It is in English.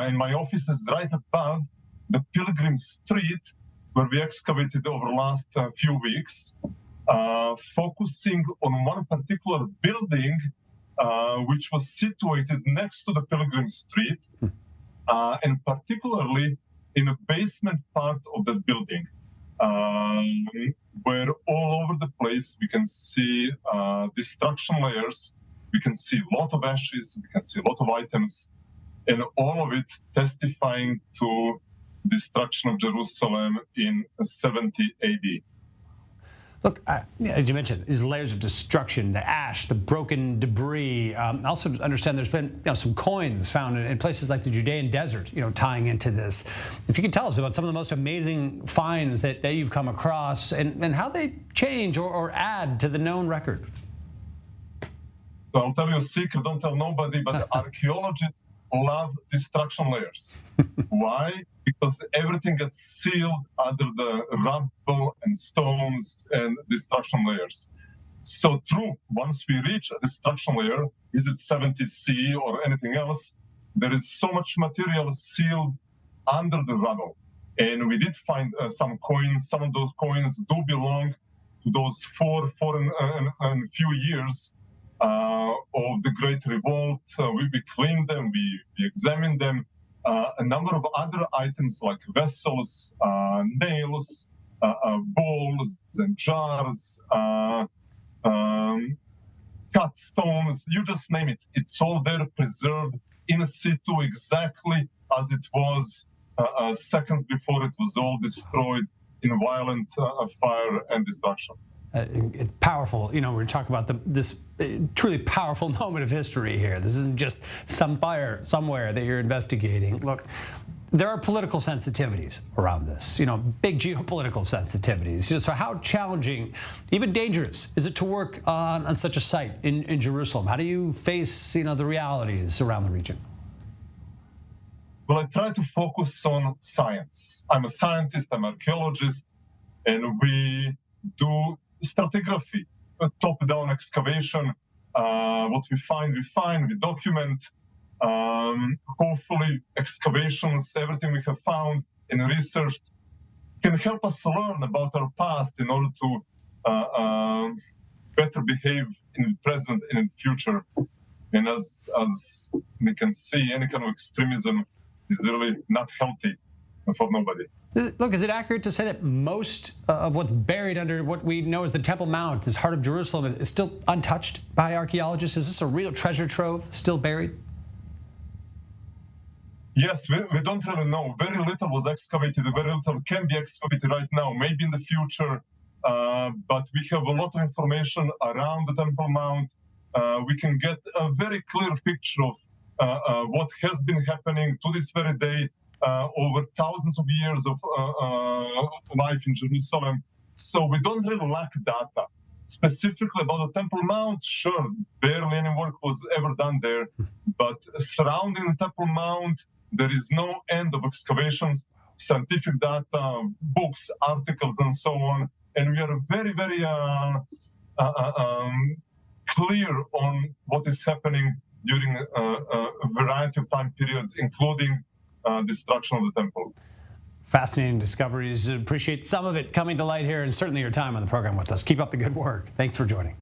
and my office is right above the Pilgrim Street, where we excavated over the last few weeks, focusing on one particular building, which was situated next to the Pilgrim Street, and particularly in a basement part of that building, where all over the place we can see destruction layers, we can see a lot of ashes, we can see a lot of items, and all of it testifying to destruction of Jerusalem in 70 AD. Look, as you mentioned, these layers of destruction, the ash, the broken debris. I also understand there's been some coins found in places like the Judean desert, tying into this. If you could tell us about some of the most amazing finds that you've come across and how they change or add to the known record. So I'll tell you a secret, don't tell nobody, but archaeologists love destruction layers. Why? Because everything gets sealed under the rubble and stones and destruction layers. So true, once we reach a destruction layer, is it 70C or anything else, there is so much material sealed under the rubble. And we did find some coins. Some of those coins do belong to those four and few years of the Great Revolt. We cleaned them, we examined them. A number of other items like vessels, nails, bowls and jars, cut stones, you just name it. It's all there preserved in situ exactly as it was seconds before it was all destroyed in violent fire and destruction. It's powerful. We're talking about this truly powerful moment of history here. This isn't just some fire somewhere that you're investigating. Look, there are political sensitivities around this, big geopolitical sensitivities. So how challenging, even dangerous, is it to work on such a site in Jerusalem? How do you face, the realities around the region? Well, I try to focus on science. I'm a scientist, I'm an archaeologist, and we do stratigraphy, top-down excavation. What we find, we document. Hopefully, excavations, everything we have found and researched can help us learn about our past in order to better behave in the present and in the future. And as we can see, any kind of extremism is really not healthy for nobody. Look, is it accurate to say that most of what's buried under what we know as the Temple Mount, this heart of Jerusalem, is still untouched by archaeologists? Is this a real treasure trove still buried? Yes, we don't really know. Very little was excavated, very little can be excavated right now, maybe in the future. But we have a lot of information around the Temple Mount. We can get a very clear picture of what has been happening to this very day. Over thousands of years of life in Jerusalem. So we don't really lack data. Specifically about the Temple Mount, sure, barely any work was ever done there. But surrounding the Temple Mount, there is no end of excavations, scientific data, books, articles, and so on. And we are very, very clear on what is happening during a variety of time periods, including destruction of the temple. Fascinating discoveries. Appreciate some of it coming to light here, and certainly your time on the program with us. Keep up the good work. Thanks for joining.